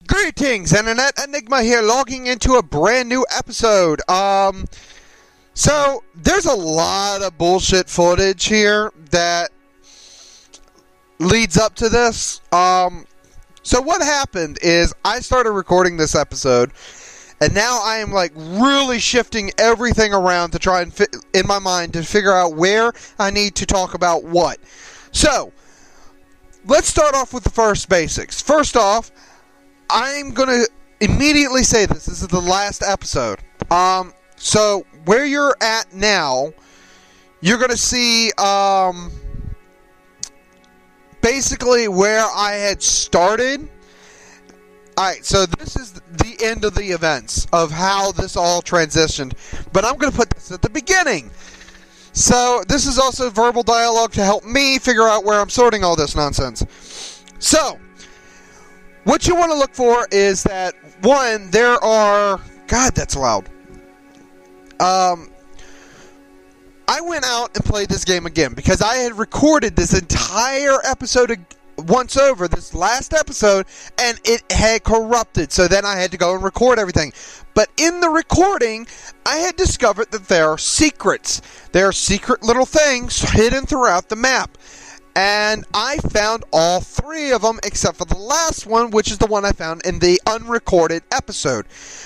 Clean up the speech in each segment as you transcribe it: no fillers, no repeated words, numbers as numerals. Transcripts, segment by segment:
Greetings, Internet. Enigma here, logging into a brand new episode. So, there's a lot of bullshit footage here that leads up to this. So what happened is I started recording this episode, and now I am like really shifting everything around to try and fit in my mind to figure out where I need to talk about what. So, let's start off with the first basics. First off, I'm going to immediately say this. This is the last episode. So, where you're at now, you're going to see, basically where I had started. Alright, so this is the end of the events of how this all transitioned. But I'm going to put this at the beginning. So, this is also verbal dialogue to help me figure out where I'm sorting all this nonsense. So, what you want to look for is that, one, there are... God, that's loud. I went out and played this game again because I had recorded this entire episode once over, this last episode, and it had corrupted. So then I had to go and record everything. But in the recording, I had discovered that there are secrets. There are secret little things hidden throughout the map. And I found all three of them except for the last one, which is the one I found in the unrecorded episode,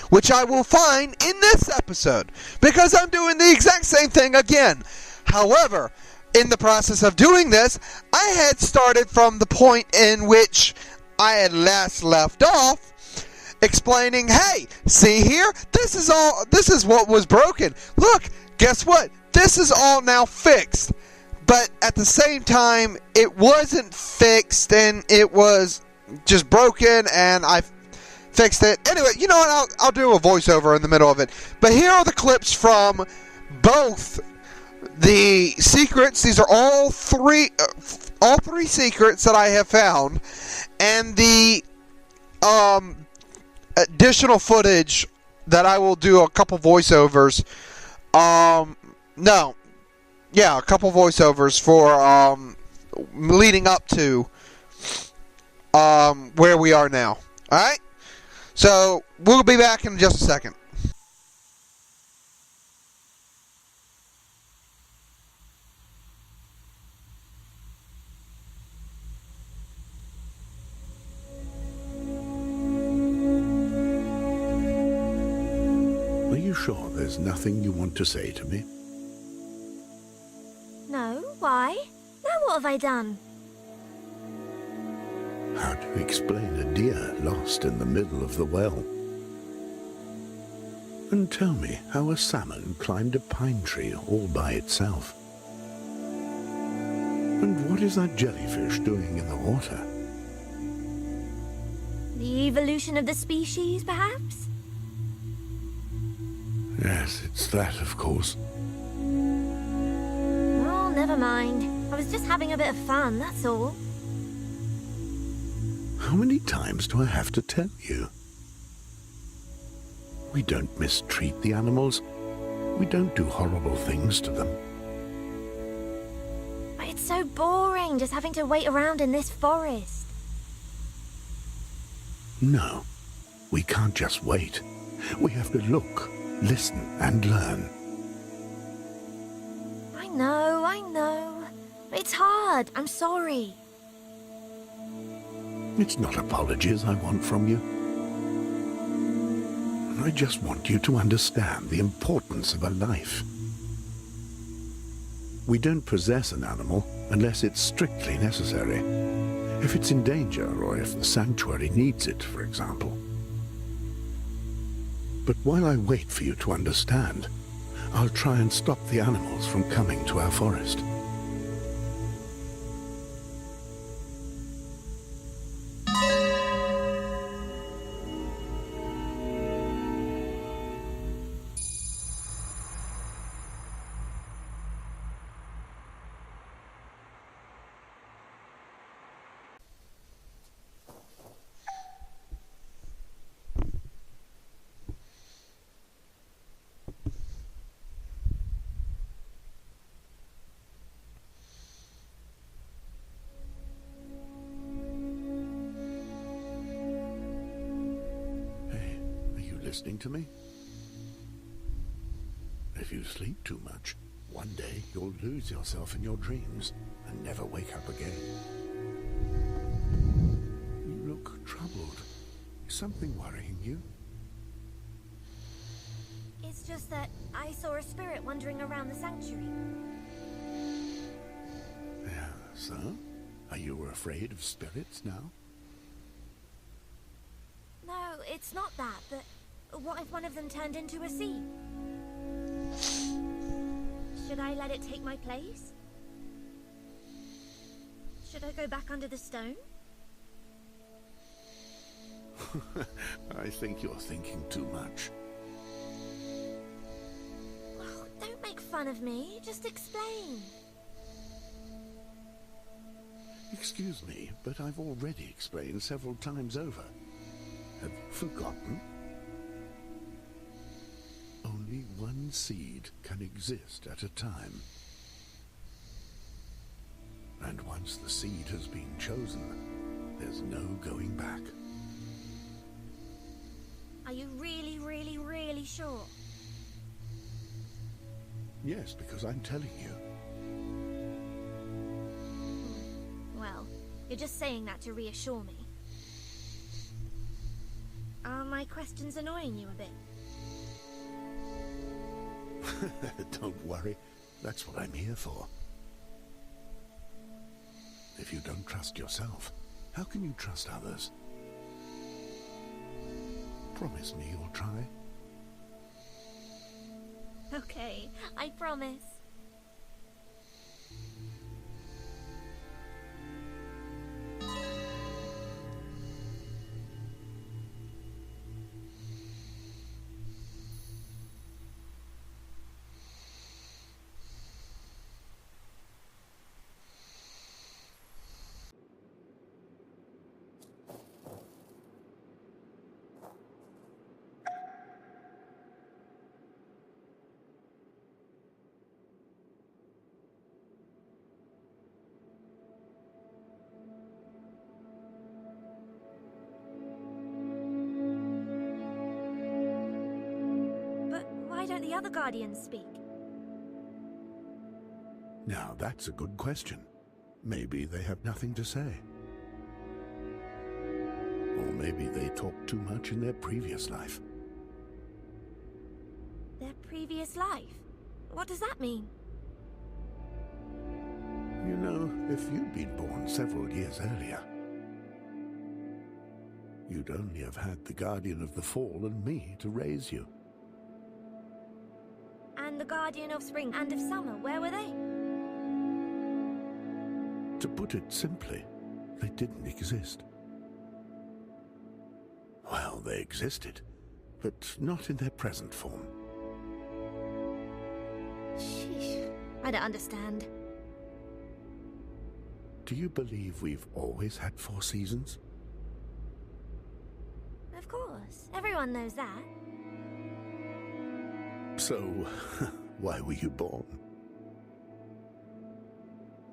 which I will find in this episode because I'm doing the exact same thing again. However, in the process of doing this, I had started from the point in which I had last left off, explaining, hey, see here? This is what was broken. Look, guess what? This is all now fixed. But at the same time, it wasn't fixed, and it was just broken, and I fixed it. Anyway, you know what? I'll do a voiceover in the middle of it. But here are the clips from both the secrets. These are all three secrets that I have found, and the additional footage that I will do a couple voiceovers. A couple voiceovers for leading up to where we are now. Alright? So, we'll be back in just a second. Are you sure there's nothing you want to say to me? No, why? Now what have I done? How do you explain a deer lost in the middle of the well? And tell me how a salmon climbed a pine tree all by itself. And what is that jellyfish doing in the water? The evolution of the species, perhaps? Yes, it's that, of course. Oh, never mind. I was just having a bit of fun, that's all. How many times do I have to tell you? We don't mistreat the animals. We don't do horrible things to them. But it's so boring just having to wait around in this forest. No, we can't just wait. We have to look, listen, and learn. I know. It's hard. I'm sorry. It's not apologies I want from you. I just want you to understand the importance of a life. We don't possess an animal unless it's strictly necessary. If it's in danger or if the sanctuary needs it, for example. But while I wait for you to understand, I'll try and stop the animals from coming to our forest. listening to me? If you sleep too much, one day you'll lose yourself in your dreams and never wake up again. You look troubled. Is something worrying you? It's just that I saw a spirit wandering around the sanctuary. Yeah, so? Are you afraid of spirits now? No, it's not that, but what if one of them turned into a seed? Should I let it take my place? Should I go back under the stone? I think you're thinking too much. Oh, don't make fun of me. Just explain. Excuse me, but I've already explained several times over. Have you forgotten? Only one seed can exist at a time. And once the seed has been chosen, there's no going back. Are you really, really, really sure? Yes, because I'm telling you. Well, you're just saying that to reassure me. Are my questions annoying you a bit? Don't worry, that's what I'm here for. If you don't trust yourself, how can you trust others? Promise me you'll try. Okay, I promise. Why don't the other Guardians speak? Now that's a good question. Maybe they have nothing to say. Or maybe they talked too much in their previous life. Their previous life? What does that mean? You know, if you'd been born several years earlier, you'd only have had the Guardian of the Fall and me to raise you. And the Guardian of Spring and of Summer, where were they? To put it simply, they didn't exist. Well, they existed, but not in their present form. Sheesh, I don't understand. Do you believe we've always had 4 seasons? Of course, everyone knows that. So, why were you born?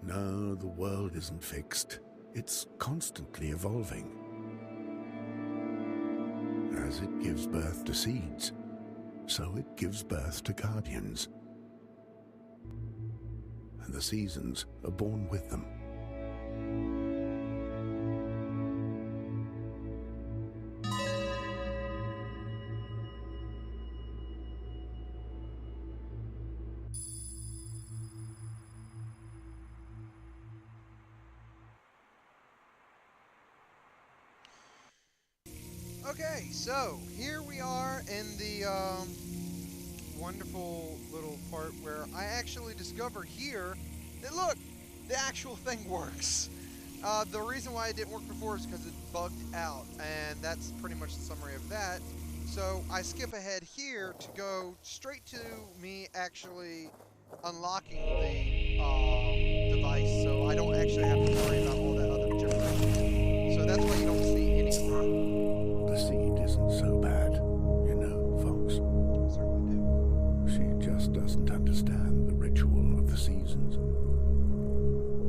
No, the world isn't fixed. It's constantly evolving. As it gives birth to seeds, so it gives birth to guardians. And the seasons are born with them. Okay, so here we are in the wonderful little part where I actually discover here that, look, the actual thing works. The reason why it didn't work before is because it bugged out, and that's pretty much the summary of that. So I skip ahead here to go straight to me actually unlocking the device, so I don't actually have to worry about all that other gibberish. So that's why you don't see anything. The seed isn't so bad, you know, Fox. Certainly do. She just doesn't understand the ritual of the seasons.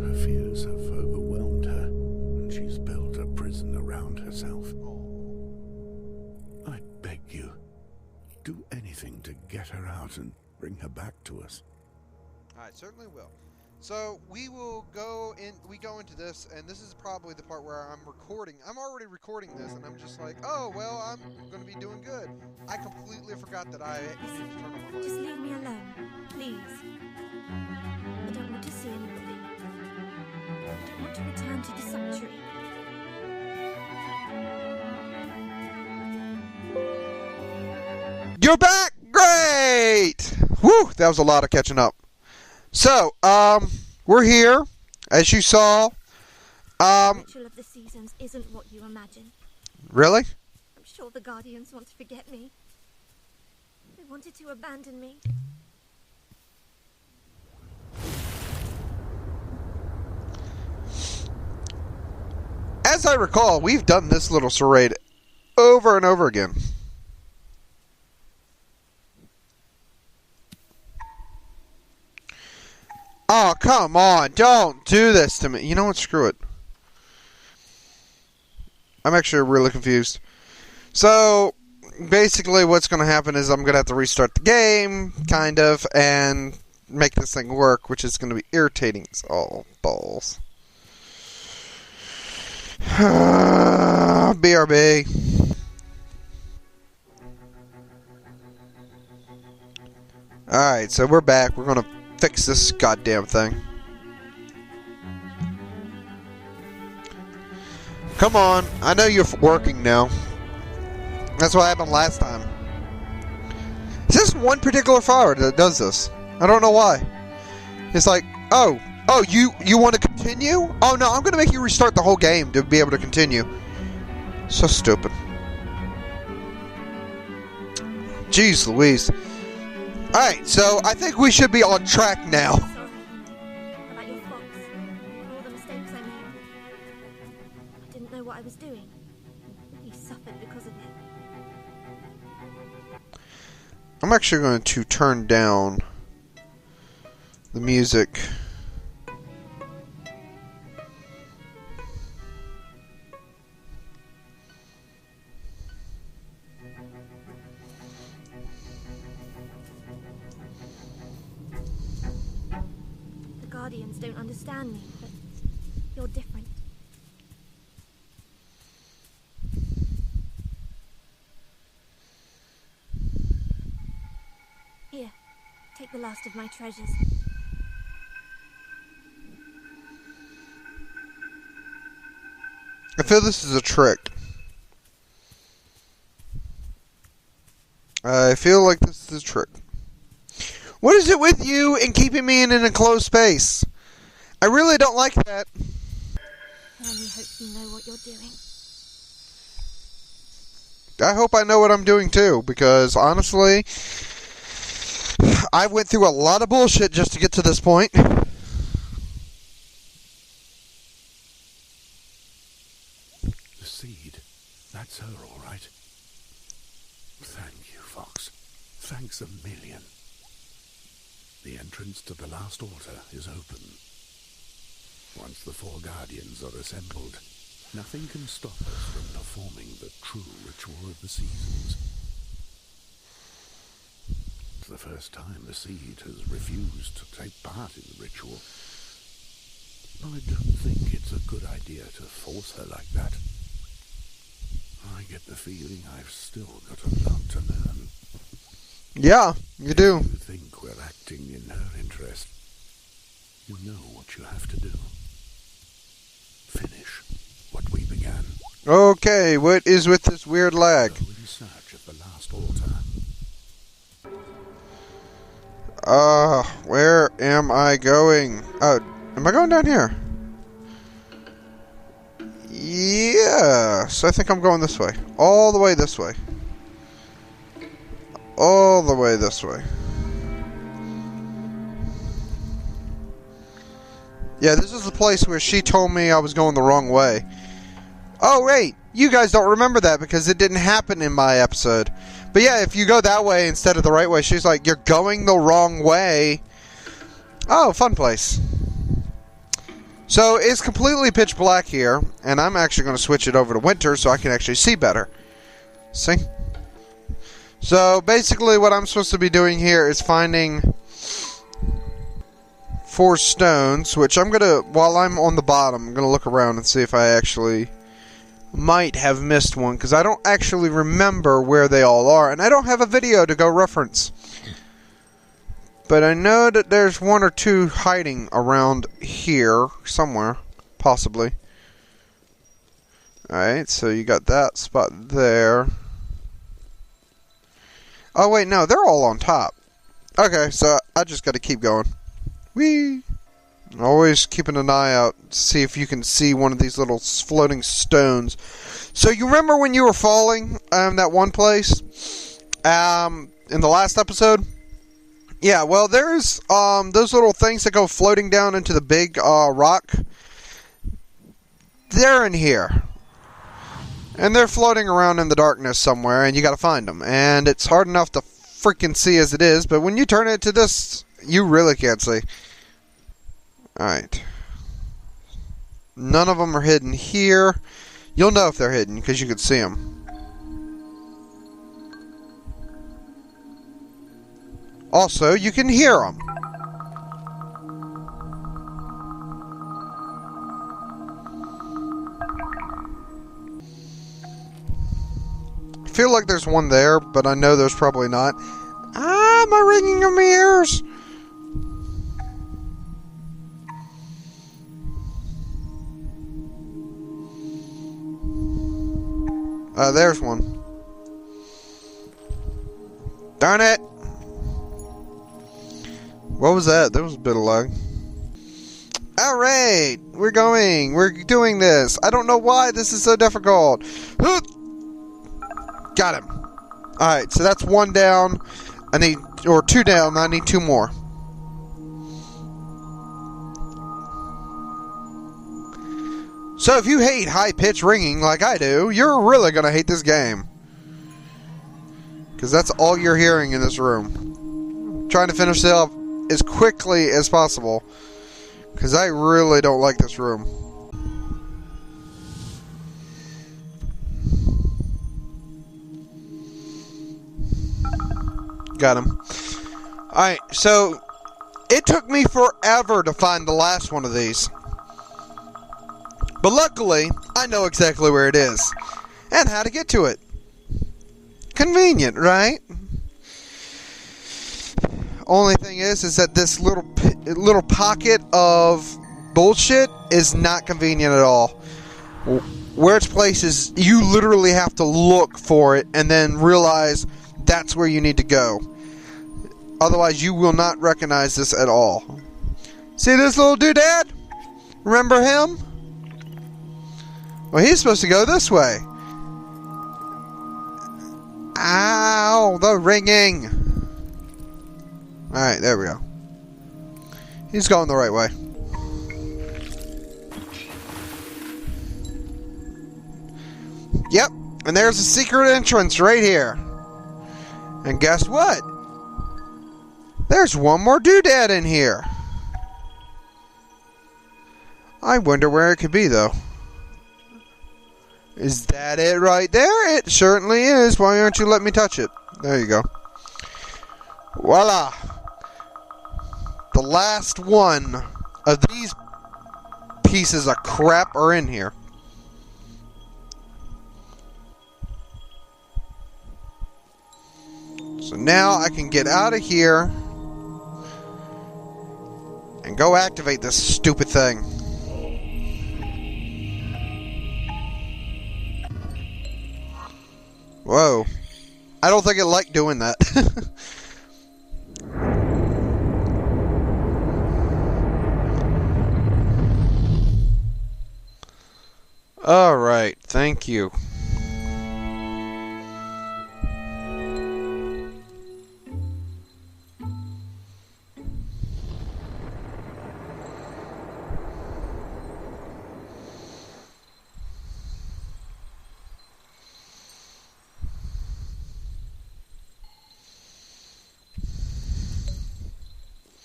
Her fears have overwhelmed her, and she's built a prison around herself. I beg you, Do anything to get her out and bring her back to us. I certainly will. So we will go in. We go into this, and this is probably the part where I'm recording. I'm already recording this, and I'm just like, oh well, I'm going to be doing good. I completely forgot that I need to turn on my Just light. leave me alone, please. I don't want to see anybody. I don't want to return to the sanctuary. You're back. Great. Whew, that was a lot of catching up. So, we're here, as you saw. The ritual of the seasons isn't what you imagine. Really? I'm sure the Guardians want to forget me. They wanted to abandon me. As I recall, we've done this little charade over and over again. Oh, come on. Don't do this to me. You know what? Screw it. I'm actually really confused. So, basically what's going to happen is I'm going to have to restart the game, kind of, and make this thing work, which is going to be irritating as all balls. BRB. Alright, so we're back. We're going to fix this goddamn thing. Come on. I know you're working now. That's what happened last time. It's just one particular flower that does this. I don't know why. It's like, oh, you want to continue? Oh no, I'm going to make you restart the whole game to be able to continue. So stupid. Jeez Louise. Alright, so I think we should be on track now. Sorry, about your fox and all the mistakes I made. I didn't know what I was doing. You suffered because of it. I'm actually going to turn down the music. The Guardians don't understand me, but you're different. Here, take the last of my treasures. I feel this is a trick. I feel like this is a trick. What is it with you and keeping me in an enclosed space? I really don't like that. I only hope you know what you're doing. I hope I know what I'm doing too, because honestly, I went through a lot of bullshit just to get to this point. The seed. That's her, all right. Thank you, Fox. Thanks a million. The entrance to the last altar is open. Once the four guardians are assembled, nothing can stop us from performing the true ritual of the seasons. It's the first time the seed has refused to take part in the ritual. I don't think it's a good idea to force her like that. I get the feeling I've still got a lot to learn. Yeah, you do. If you think we're acting in her interest, you know what you have to do. Finish what we began. Okay, what is with this weird lag? Go in search of the last altar. Where am I going? Am I going down here? Yeah, so I think I'm going this way. All the way this way. All the way this way. Yeah, this is the place where she told me I was going the wrong way. Oh, wait. You guys don't remember that because it didn't happen in my episode. But yeah, if you go that way instead of the right way, she's like, you're going the wrong way. Oh, fun place. So it's completely pitch black here, and I'm actually going to switch it over to winter so I can actually see better. See? So basically what I'm supposed to be doing here is finding 4 stones, which I'm going to, while I'm on the bottom, I'm going to look around and see if I actually might have missed one, because I don't actually remember where they all are, and I don't have a video to go reference. But I know that there's 1 or 2 hiding around here, somewhere, possibly. Alright, so you got that spot there. Oh wait, no, they're all on top. Okay, so I just got to keep going. Whee! Always keeping an eye out to see if you can see one of these little floating stones. So you remember when you were falling that one place in the last episode? Yeah, well, there's those little things that go floating down into the big rock. They're in here. And they're floating around in the darkness somewhere, and you gotta find them. And it's hard enough to freaking see as it is, but when you turn it to this, you really can't see. Alright. None of them are hidden here. You'll know if they're hidden, because you can see them. Also, you can hear them. I feel like there's one there, but I know there's probably not. Ah, am I ringing in my ears? There's one. Darn it! What was that? There was a bit of lag. Alright! We're going! We're doing this! I don't know why this is so difficult! Got him! Alright, so that's 1 down. I need... or 2 down. I need 2 more. So if you hate high-pitched ringing like I do, you're really gonna hate this game. Because that's all you're hearing in this room. I'm trying to finish it up as quickly as possible. Because I really don't like this room. Got him. Alright, so it took me forever to find the last one of these. But luckily, I know exactly where it is. And how to get to it. Convenient, right? Only thing is that this little pocket of bullshit is not convenient at all. Where its placed is, you literally have to look for it and then realize that's where you need to go. Otherwise, you will not recognize this at all. See this little doodad? Remember him? Well, he's supposed to go this way. Ow, the ringing. Alright, there we go. He's going the right way. Yep, and there's a secret entrance right here. And guess what? There's one more doodad in here. I wonder where it could be, though. Is that it right there? It certainly is. Why aren't you letting me touch it? There you go. Voila! The last one of these pieces of crap are in here. So now I can get out of here and go activate this stupid thing. Whoa. I don't think it liked doing that. Alright, thank you.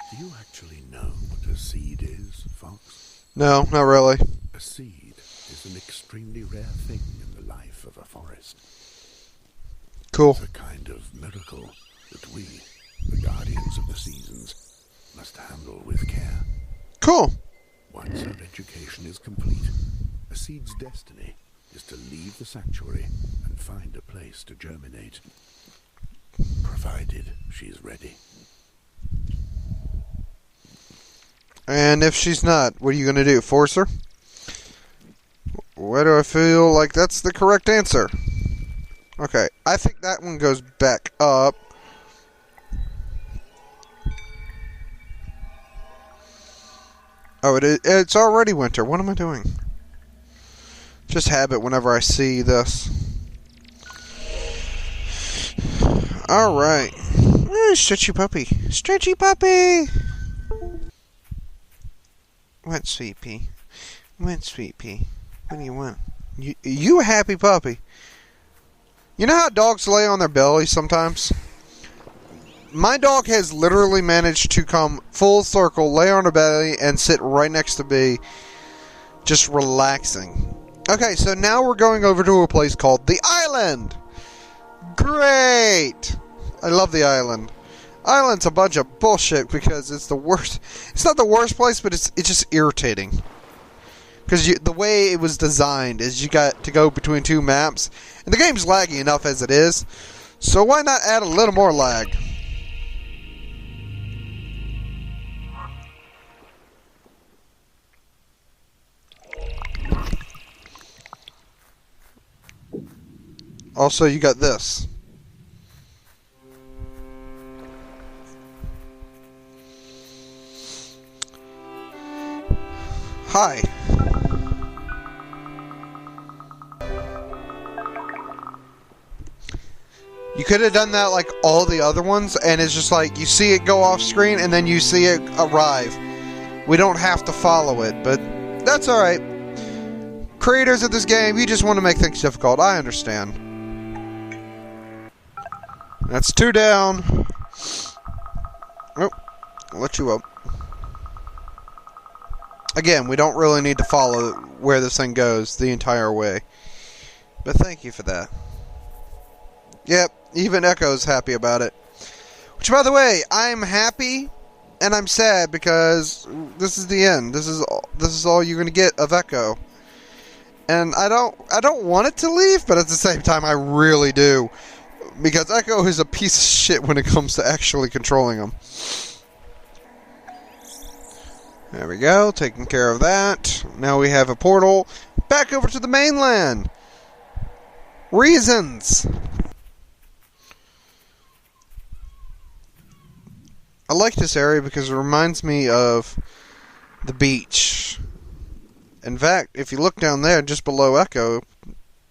Do you actually know what a seed is, Fox? No, not really. A seed is an extremely rare thing in the life of a forest. Cool. It's a kind of miracle. that we, the guardians of the seasons, must handle with care. Cool. Once her education is complete, a seed's destiny is to leave the sanctuary and find a place to germinate. Provided she's ready. And if she's not, what are you going to do? Force her? Why do I feel like that's the correct answer? Okay, I think that one goes back up. Oh, it's already winter. What am I doing? Just habit whenever I see this. Alright. Stretchy puppy. Stretchy puppy! What, sweet pea? What, sweet pea? What do you want? You a happy puppy. You know how dogs lay on their belly sometimes? My dog has literally managed to come full circle, lay on her belly, and sit right next to me, just relaxing. Okay, so now we're going over to a place called the Island. Great! I love the Island. Island's a bunch of bullshit because it's the worst. It's not the worst place, but it's just irritating. Because the way it was designed is you got to go between two maps. And the game's laggy enough as it is. So why not add a little more lag? Also, you got this. Hi. You could have done that like all the other ones, and it's just like you see it go off screen and then you see it arrive. We don't have to follow it, but that's alright. Creators of this game, you just want to make things difficult. I understand. That's 2 down. Oh, I'll let you up. Again, we don't really need to follow where this thing goes the entire way. But thank you for that. Yep, even Echo's happy about it. Which, by the way, I'm happy and I'm sad because this is the end. This is all you're going to get of Echo. And I don't want it to leave, but at the same time I really do. Because Echo is a piece of shit when it comes to actually controlling him. There we go, taking care of that. Now we have a portal back over to the mainland. Reasons. I like this area because it reminds me of the beach. In fact, if you look down there just below Echo,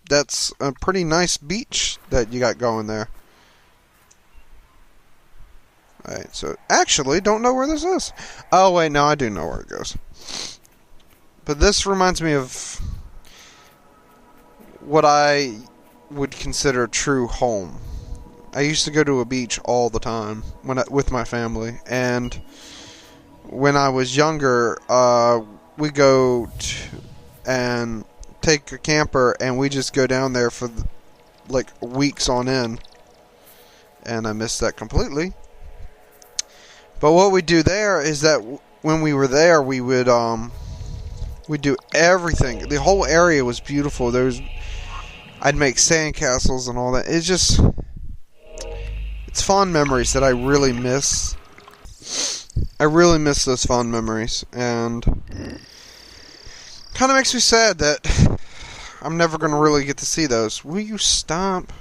that's a pretty nice beach that you got going there. Alright, so actually don't know where this is. Oh wait, no, I do know where it goes. But this reminds me of what I would consider a true home. I used to go to a beach all the time with my family, and when I was younger, we go and take a camper, and we just go down there for like weeks on end. And I missed that completely. But what we do there is that when we were there, we would we'd do everything. The whole area was beautiful. I'd make sandcastles and all that. It's fond memories that I really miss. I really miss those fond memories, and kind of makes me sad that I'm never going to really get to see those. Will you stop?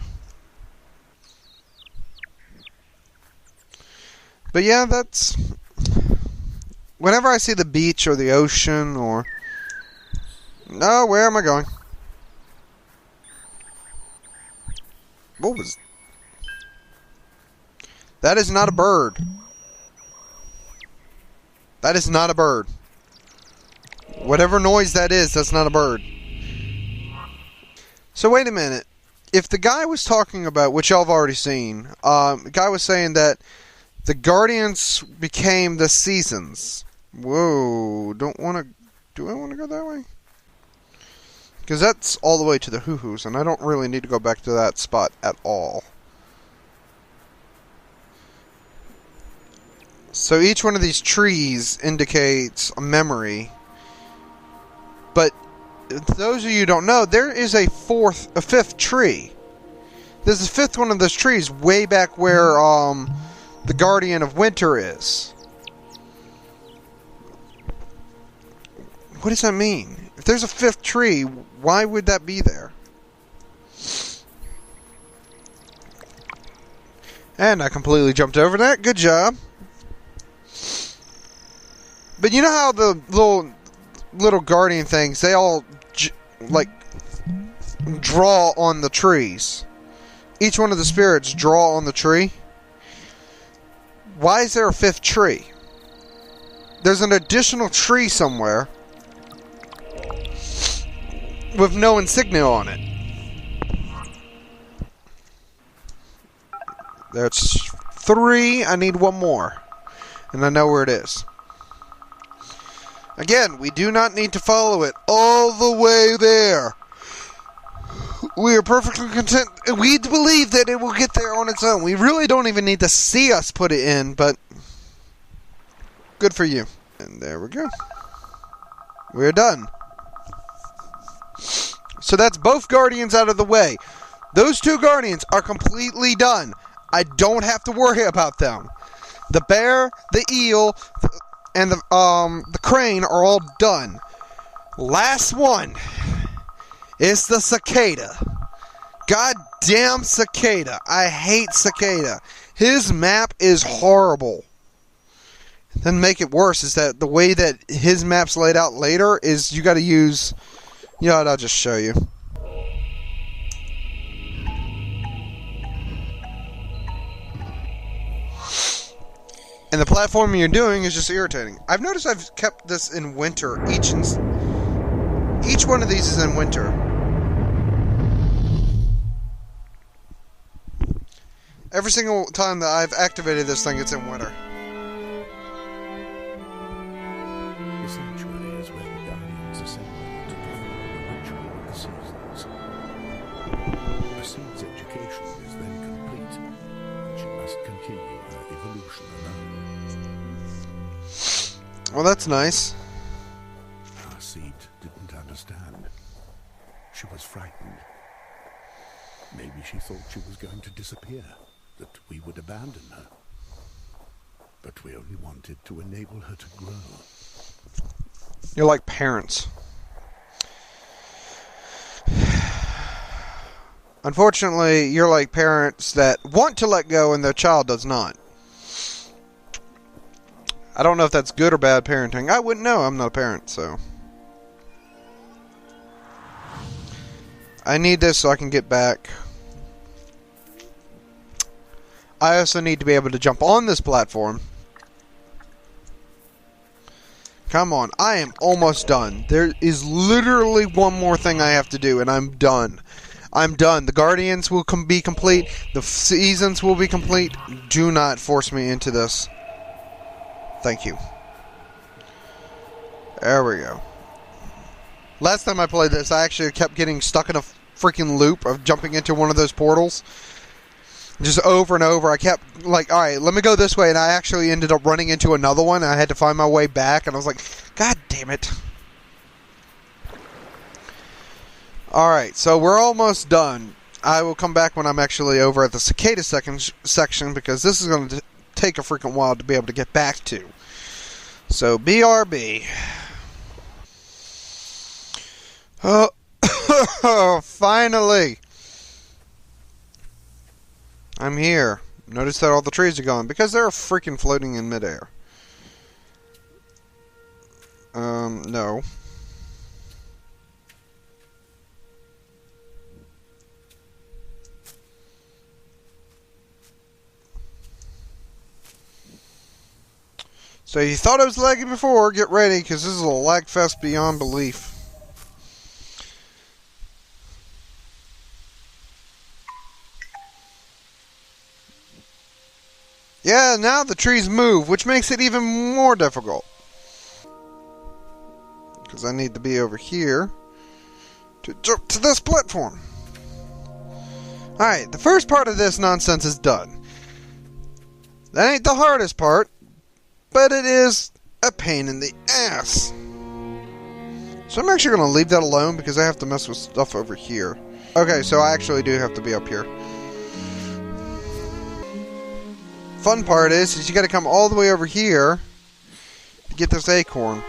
But yeah, that's... Whenever I see the beach or the ocean or... No, where am I going? What was... That is not a bird. That is not a bird. Whatever noise that is, that's not a bird. So wait a minute. If the guy was talking about, which y'all have already seen, the guy was saying that the Guardians became the Seasons. Whoa, do I want to go that way? Because that's all the way to the Hoo-Hoos, and I don't really need to go back to that spot at all. So each one of these trees indicates a memory. But those of you who don't know, there is a fifth tree. There's a fifth one of those trees way back where the Guardian of Winter is. What does that mean? If there's a fifth tree, why would that be there? And I completely jumped over that. Good job. But you know how the little guardian things, they all like draw on the trees. Each one of the spirits draw on the tree. Why is there a fifth tree? There's an additional tree somewhere with no insignia on it. That's 3. I need one more. And I know where it is. Again, we do not need to follow it all the way there. We are perfectly content. We believe that it will get there on its own. We really don't even need to see us put it in, but good for you. And there we go. We're done. So that's both guardians out of the way. Those 2 guardians are completely done. I don't have to worry about them. The bear, the eel, and the crane are all done. Last one is the cicada. Goddamn cicada. I hate cicada. His map is horrible. Then make it worse is that the way that his map's laid out later is you got to use... You know what, I'll just show you. And the platforming you're doing is just irritating. I've noticed I've kept this in winter. Each one of these is in winter. Every single time that I've activated this thing, it's in winter. The sanctuary is where the guardians assemble to perform the ritual of the seasons. The seed's education is then complete, and she must continue her evolution alone. Well, that's nice. Our seed didn't understand. She was frightened. Maybe she thought she was going to disappear, that we would abandon her. But we only wanted to enable her to grow. You're like parents. Unfortunately, you're like parents that want to let go and their child does not. I don't know if that's good or bad parenting. I wouldn't know. I'm not a parent, so. I need this so I can get back. I also need to be able to jump on this platform. Come on, I am almost done. There is literally one more thing I have to do, and I'm done. I'm done. The Guardians will be complete. The seasons will be complete. Do not force me into this. Thank you. There we go. Last time I played this, I actually kept getting stuck in a freaking loop of jumping into one of those portals. Just over and over. I kept like, alright, let me go this way. And I actually ended up running into another one. I had to find my way back. And I was like, God damn it. Alright, so we're almost done. I will come back when I'm actually over at the cicada section. Because this is going to take a freaking while to be able to get back to. So, BRB. Oh, finally. I'm here. Notice that all the trees are gone because they're freaking floating in midair. No. So you thought I was laggy before, get ready because this is a lag fest beyond belief. Yeah, now the trees move, which makes it even more difficult. Because I need to be over here to jump to this platform. Alright, the first part of this nonsense is done. That ain't the hardest part. but it is a pain in the ass. So I'm actually going to leave that alone because I have to mess with stuff over here. Okay, so I actually do have to be up here. Fun part is you got to come all the way over here to get this acorn.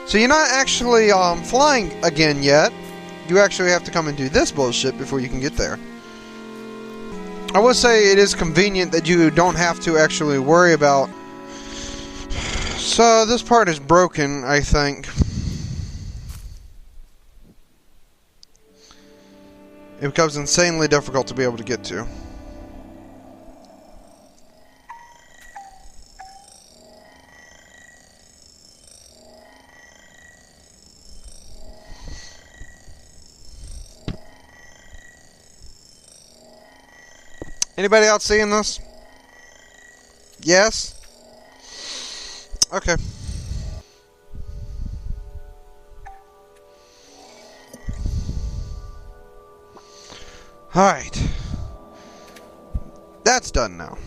So you're not actually flying again yet. You actually have to come and do this bullshit before you can get there. I will say it is convenient that you don't have to actually worry about. So this part is broken, I think. It becomes insanely difficult to be able to get to. Anybody else seeing this? Yes? Okay. Alright. That's done now.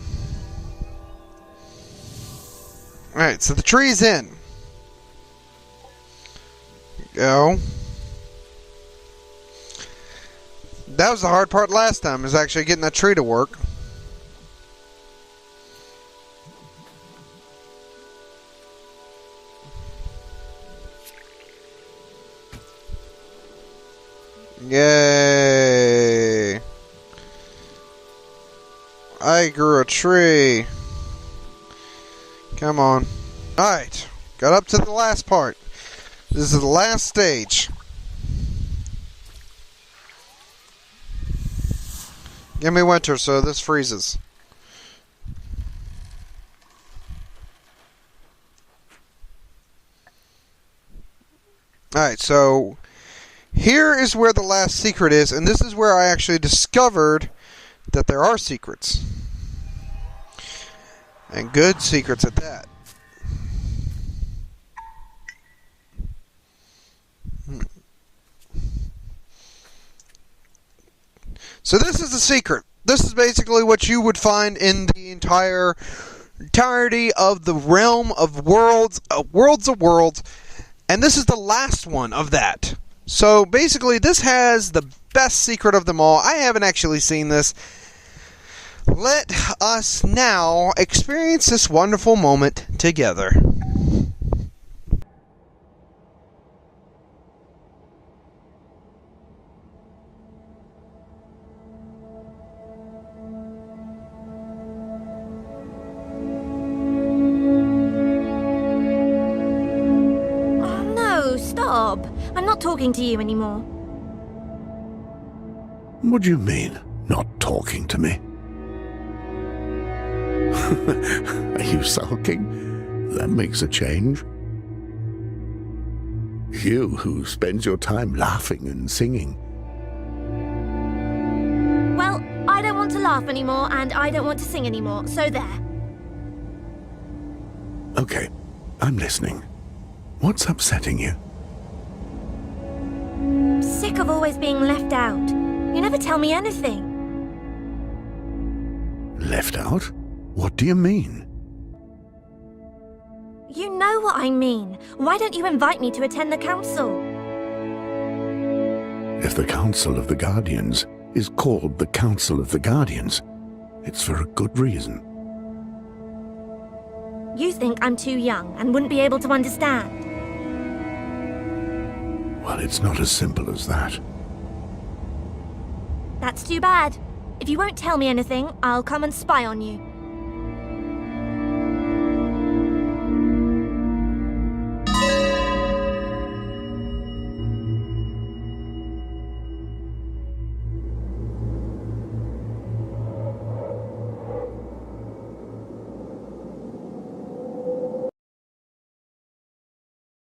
Alright, so the tree's in. Go. That was the hard part last time, is actually getting that tree to work. Yay! I grew a tree. Come on. Alright, got up to the last part. This is the last stage. Give me winter so this freezes. Alright, so here is where the last secret is, and this is where I actually discovered that there are secrets. And good secrets at that. So this is the secret. This is basically what you would find in the entirety of the realm of worlds, worlds of worlds, and this is the last one of that. So basically this has the best secret of them all. I haven't actually seen this. Let us now experience this wonderful moment together. Stop! I'm not talking to you anymore. What do you mean, not talking to me? Are you sulking? That makes a change. You who spends your time laughing and singing. Well, I don't want to laugh anymore, and I don't want to sing anymore, so there. Okay, I'm listening. What's upsetting you? Sick of always being left out. You never tell me anything. Left out? What do you mean? You know what I mean. Why don't you invite me to attend the council? If the Council of the Guardians is called the Council of the Guardians, it's for a good reason. You think I'm too young and wouldn't be able to understand. Well, it's not as simple as that. That's too bad. If you won't tell me anything, I'll come and spy on you.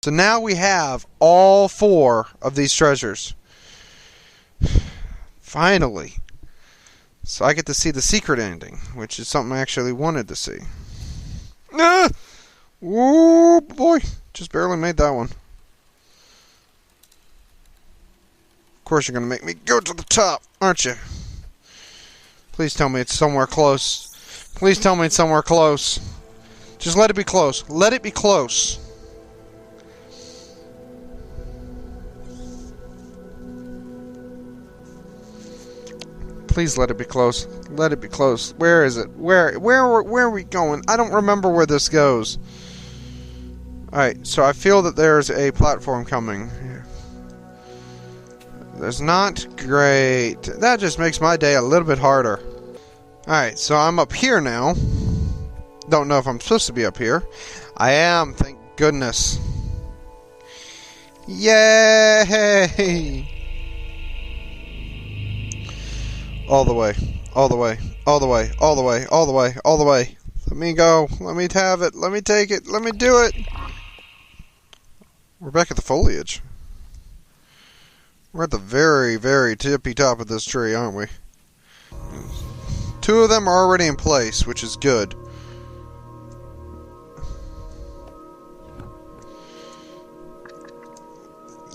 So now we have all 4 of these treasures. Finally. So I get to see the secret ending, which is something I actually wanted to see. Ah! Oh boy, just barely made that one. Of course you're going to make me go to the top, aren't you? Please tell me it's somewhere close. Please tell me it's somewhere close. Just let it be close. Let it be close. Please let it be close. Let it be close. Where is it? Where are we going? I don't remember where this goes. Alright, so I feel that there's a platform coming. There's not. Great. That just makes my day a little bit harder. Alright, so I'm up here now. Don't know if I'm supposed to be up here. I am, thank goodness. Yay! All the way, all the way, all the way, all the way, all the way, all the way. Let me go. Let me have it. Let me take it. Let me do it. We're back at the foliage. We're at the very, very tippy top of this tree, aren't we? 2 of them are already in place, which is good.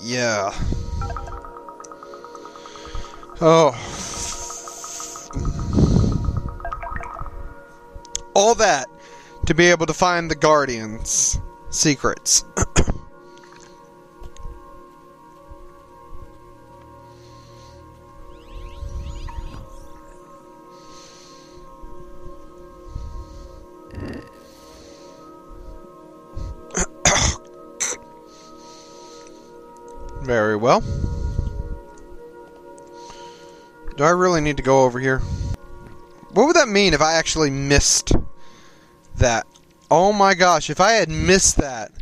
Yeah. Oh. All that to be able to find the Guardian's secrets. Very well. Do I really need to go over here? What would that mean if I actually missed that? Oh my gosh, if I had missed that,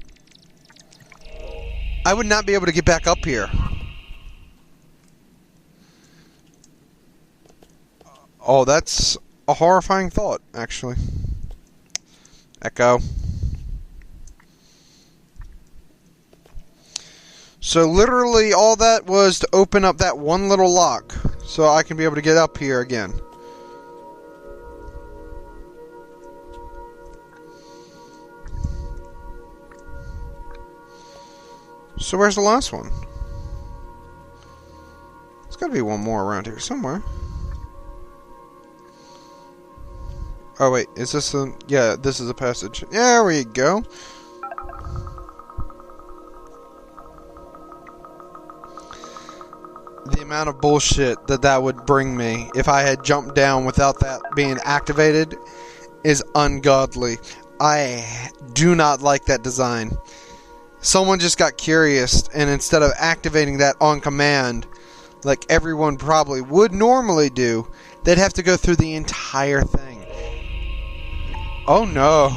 I would not be able to get back up here. Oh, that's a horrifying thought, actually. Echo. So literally all that was to open up that one little lock so I can be able to get up here again. So where's the last one? There's got to be one more around here somewhere. Oh wait, is this a... Yeah, this is a passage. There we go. The amount of bullshit that would bring me if I had jumped down without that being activated is ungodly. I do not like that design. Someone just got curious, and instead of activating that on command, like everyone probably would normally do, they'd have to go through the entire thing. Oh no.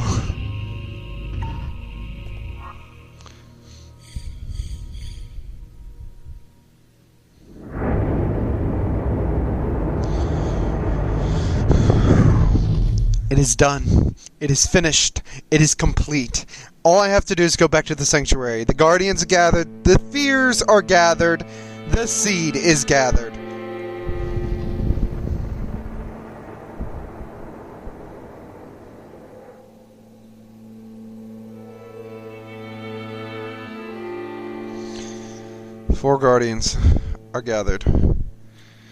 It is done. It is finished. It is complete. All I have to do is go back to the sanctuary. The guardians are gathered. The fears are gathered. The seed is gathered. The 4 guardians are gathered.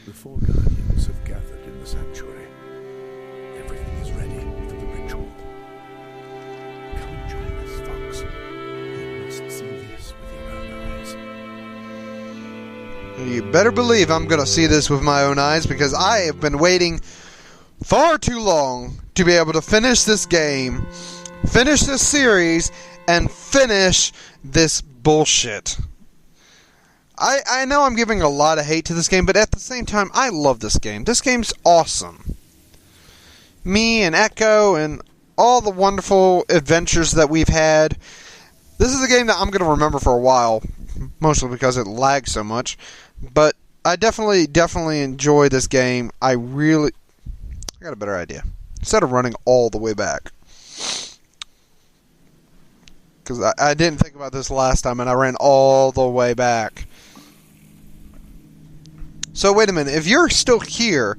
The 4 guardians have gathered in the sanctuary. Everything is ready for the ritual. Come and join us, Fox. You must see this with your own eyes. You better believe I'm going to see this with my own eyes, because I have been waiting far too long to be able to finish this game, finish this series, and finish this bullshit. I know I'm giving a lot of hate to this game, but at the same time, I love this game. This game's awesome. Me and Echo and all the wonderful adventures that we've had. This is a game that I'm going to remember for a while, mostly because it lags so much. But I definitely enjoy this game. I got a better idea. Instead of running all the way back. Because I didn't think about this last time, and I ran all the way back. So wait a minute, if you're still here,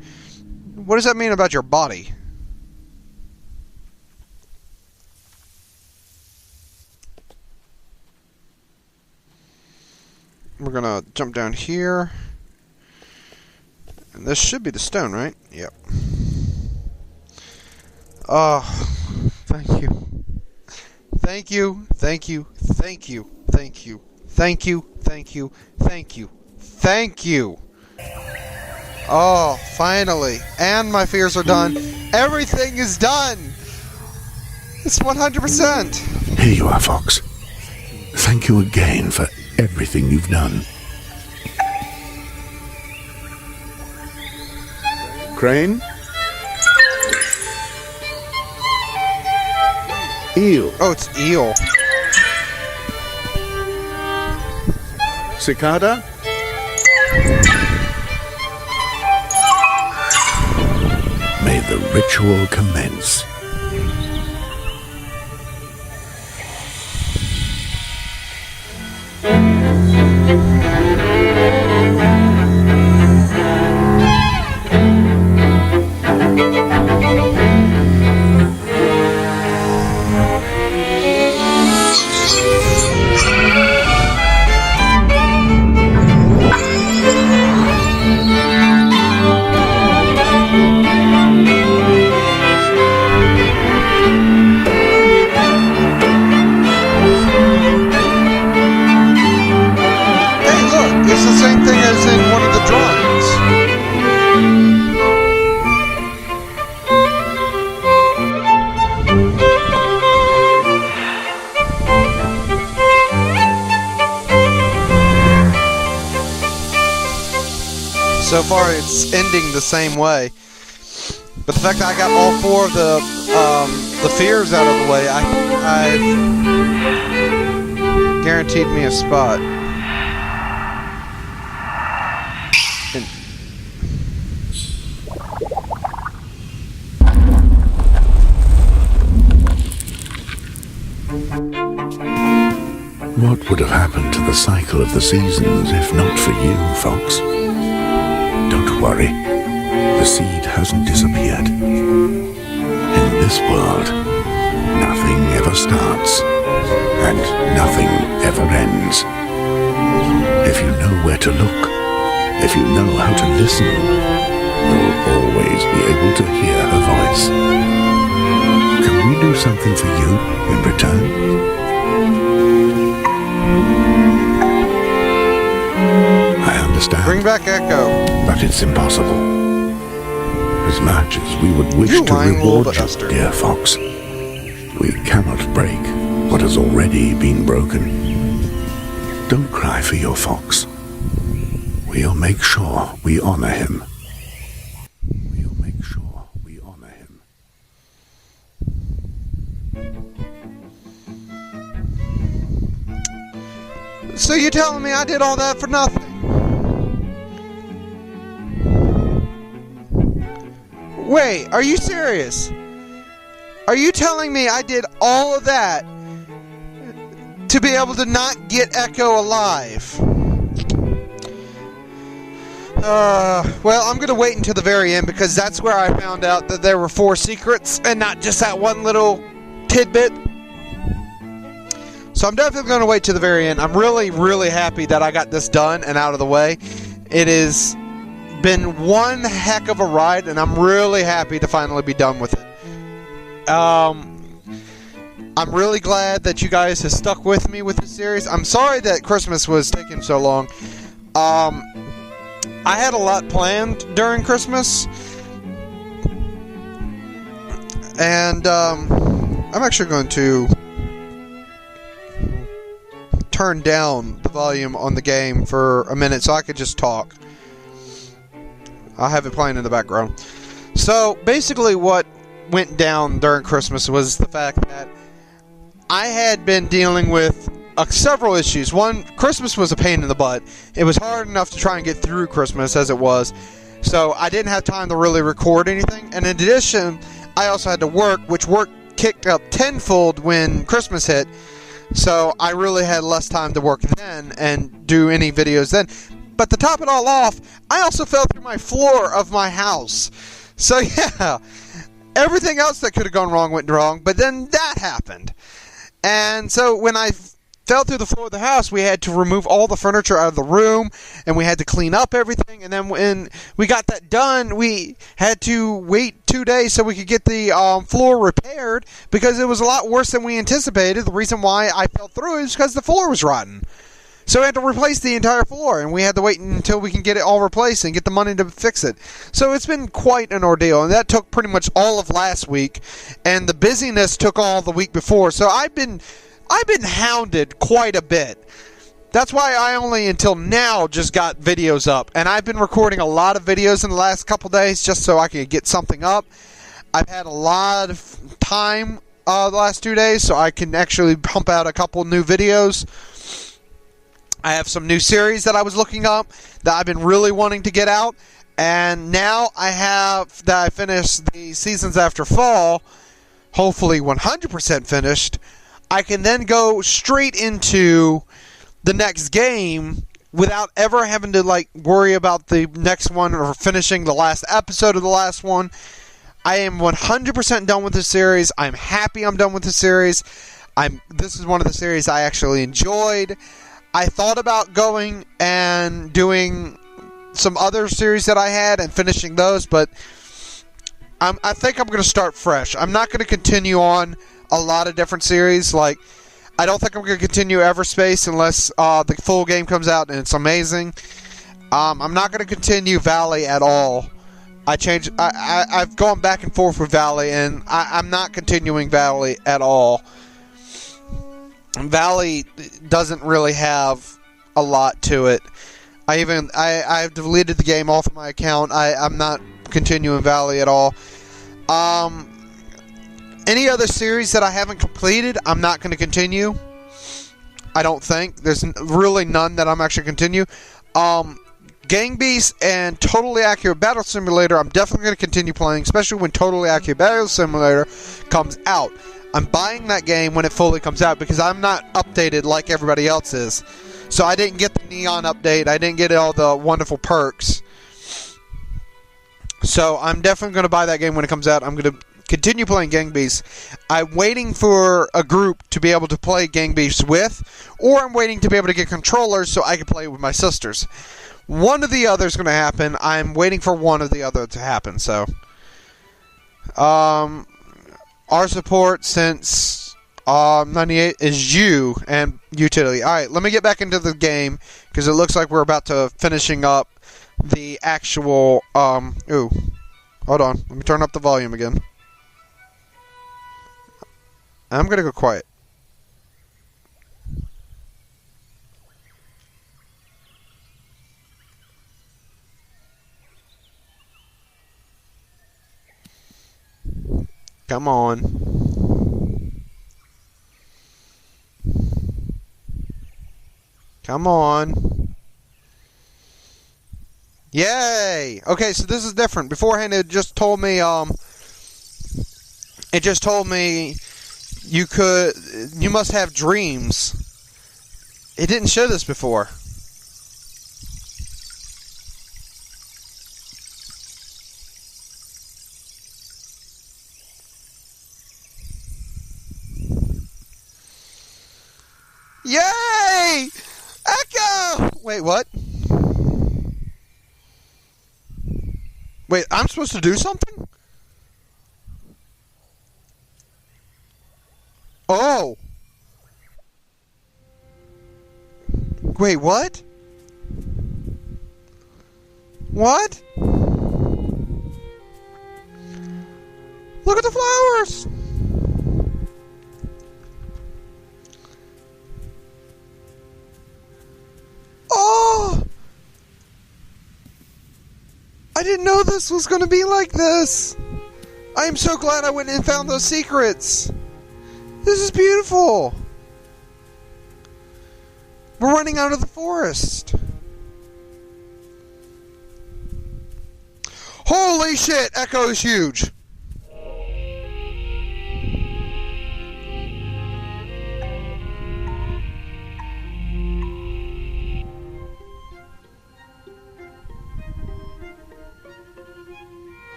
what does that mean about your body? We're gonna jump down here. And this should be the stone, right? Yep. Oh, thank you. Thank you, thank you, thank you, thank you, thank you, thank you, thank you, thank you. Oh, finally. And my fears are done. Everything is done. It's 100%. Here you are, Fox. Thank you again for everything you've done. Crane? Eel. Oh, it's eel. Cicada? May the ritual commence. It's the same thing as in one of the drawings. So far, it's ending the same way. But the fact that I got all four of the fears out of the way, I've guaranteed me a spot. What would have happened to the cycle of the seasons if not for you, Fox? Don't worry. The seed hasn't disappeared. In this world, nothing ever starts, and nothing ever ends. If you know where to look, if you know how to listen, you'll always be able to hear her voice. Can we do something for you in return? I understand. Bring back Echo. But it's impossible. As much as we would wish to reward you, dear Fox, we cannot break what has already been broken. Don't cry for your Fox. We'll make sure we honor him. We'll make sure we honor him. So you're telling me I did all that for nothing? Wait, are you serious? Are you telling me I did all of that to be able to not get Echo alive? Well, I'm going to wait until the very end because that's where I found out that there were 4 secrets and not just that one little tidbit. So I'm definitely going to wait to the very end. I'm really, really happy that I got this done and out of the way. It has been one heck of a ride, and I'm really happy to finally be done with it. I'm really glad that you guys have stuck with me with this series. I'm sorry that Christmas was taking so long. I had a lot planned during Christmas, and I'm actually going to turn down the volume on the game for a minute so I could just talk. I'll have it playing in the background. So basically what went down during Christmas was the fact that I had been dealing with several issues. One, Christmas was a pain in the butt. It was hard enough to try and get through Christmas as it was, so I didn't have time to really record anything. And in addition, I also had to work, which work kicked up tenfold when Christmas hit. So I really had less time to work then and do any videos then. But to top it all off, I also fell through my floor of my house. So yeah, everything else that could have gone wrong went wrong, but then that happened. And so when I fell through the floor of the house, we had to remove all the furniture out of the room, and we had to clean up everything. And then when we got that done, we had to wait 2 days so we could get the floor repaired, because it was a lot worse than we anticipated. The reason why I fell through is because the floor was rotten. So we had to replace the entire floor, and we had to wait until we can get it all replaced and get the money to fix it. So it's been quite an ordeal, and that took pretty much all of last week, and the busyness took all the week before. So I've been hounded quite a bit. That's why I only until now just got videos up, and I've been recording a lot of videos in the last couple days just so I could get something up. I've had a lot of time the last 2 days, so I can actually pump out a couple new videos. I have some new series that I was looking up that I've been really wanting to get out, and now I finished the Seasons After Fall, hopefully 100% finished. I can then go straight into the next game without ever having to worry about the next one or finishing the last episode of the last one. I am 100% done with the series. I'm happy I'm done with the series. This is one of the series I actually enjoyed. I thought about going and doing some other series that I had and finishing those, but I think I'm going to start fresh. I'm not going to continue on a lot of different series. I don't think I'm going to continue Everspace unless the full game comes out and it's amazing. I'm not going to continue Valley at all. I've gone back and forth with Valley, and I'm not continuing Valley at all. Valley doesn't really have a lot to it. I've deleted the game off of my account. I'm not continuing Valley at all. Any other series that I haven't completed, I'm not going to continue. I don't think. There's really none that I'm actually continue. Gang Beasts and Totally Accurate Battle Simulator, I'm definitely going to continue playing, especially when Totally Accurate Battle Simulator comes out. I'm buying that game when it fully comes out because I'm not updated like everybody else is. So I didn't get the Neon update. I didn't get all the wonderful perks. So I'm definitely going to buy that game when it comes out. I'm going to continue playing Gang Beasts. I'm waiting for a group to be able to play Gang Beasts with, or I'm waiting to be able to get controllers so I can play with my sisters. One or the other is going to happen. I'm waiting for one or the other to happen. So, our support since 98 is you and utility. Alright, let me get back into the game because it looks like we're about to finishing up the actual ooh. Hold on. Let me turn up the volume again. I'm going to go quiet. Come on. Come on. Yay! Okay, so this is different. Beforehand, it just told me, you must have dreams. It didn't show this before. Yay! Echo! Wait, what? Wait, I'm supposed to do something? Oh! Wait, what? What? Look at the flowers! Oh! I didn't know this was going to be like this. I am so glad I went and found those secrets. This is beautiful. We're running out of the forest. Holy shit, Echo is huge.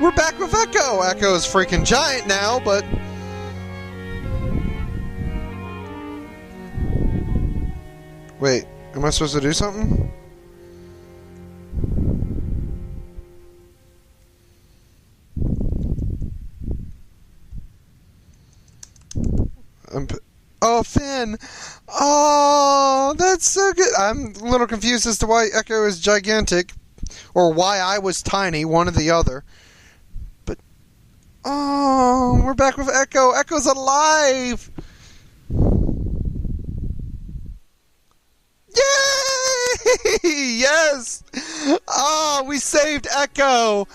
we're back with Echo. Echo is freaking giant now, but... Wait, am I supposed to do something? Oh, Finn! Oh, that's so good. I'm a little confused as to why Echo is gigantic, or why I was tiny, one or the other. But, oh, we're back with Echo. Echo's alive! Yay! Yes! Oh, we saved Echo!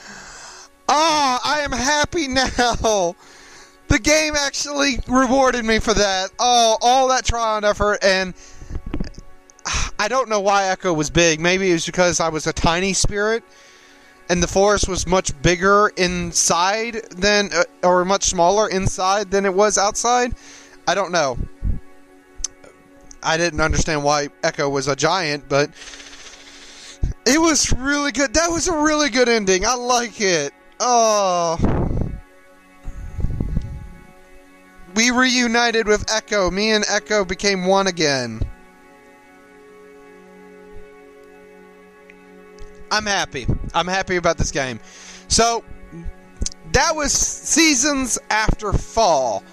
Oh, I am happy now! The game actually rewarded me for that. Oh, all that trial and effort, and I don't know why Echo was big. Maybe it was because I was a tiny spirit, and the forest was much bigger inside than, or much smaller inside than it was outside. I don't know. I didn't understand why Echo was a giant, but it was really good. That was a really good ending. I like it. Oh... We reunited with Echo. Me and Echo became one again. I'm happy. I'm happy about this game. So, that was Seasons After Fall.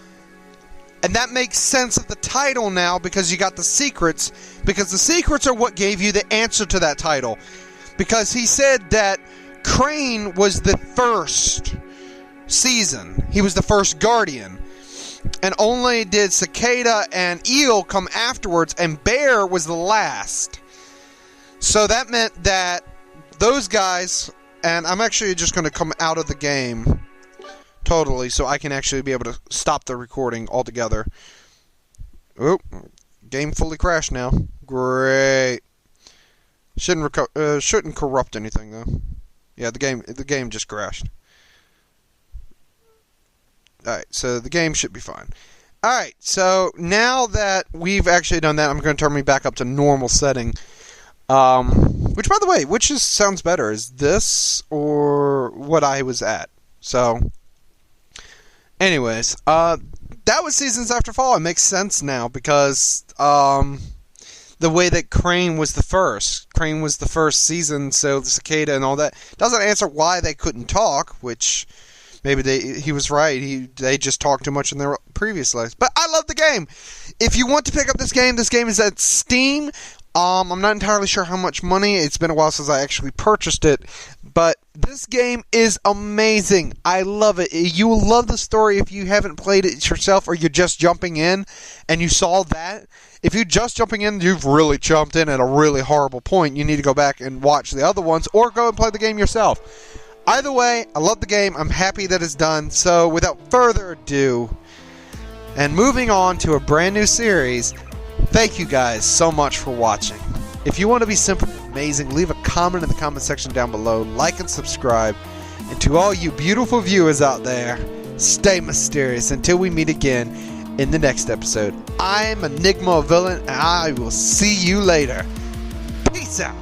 And that makes sense of the title now because you got the secrets. Because the secrets are what gave you the answer to that title. Because he said that Crane was the first season. He was the first guardian. And only did Cicada and Eel come afterwards, and Bear was the last. So that meant that those guys, and I'm actually just going to come out of the game totally, so I can actually be able to stop the recording altogether. Oh, game fully crashed now. Great. Shouldn't corrupt anything though. Yeah, the game just crashed. Alright, so the game should be fine. Alright, so now that we've actually done that, I'm going to turn me back up to normal setting. Which, by the way, sounds better? Is this or what I was at? So, anyways, that was Seasons After Fall. It makes sense now because the way that Crane was the first. Crane was the first season, so the Cicada and all that doesn't answer why they couldn't talk, which... Maybe he was right. They just talked too much in their previous lives. But I love the game. If you want to pick up this game is at Steam. I'm not entirely sure how much money. It's been a while since I actually purchased it. But this game is amazing. I love it. You will love the story if you haven't played it yourself or you're just jumping in and you saw that. If you're just jumping in, you've really jumped in at a really horrible point. You need to go back and watch the other ones or go and play the game yourself. Either way, I love the game. I'm happy that it's done. So, without further ado, and moving on to a brand new series, thank you guys so much for watching. If you want to be simple and amazing, leave a comment in the comment section down below, like and subscribe. And to all you beautiful viewers out there, stay mysterious until we meet again in the next episode. I'm Enigma Villain, and I will see you later. Peace out.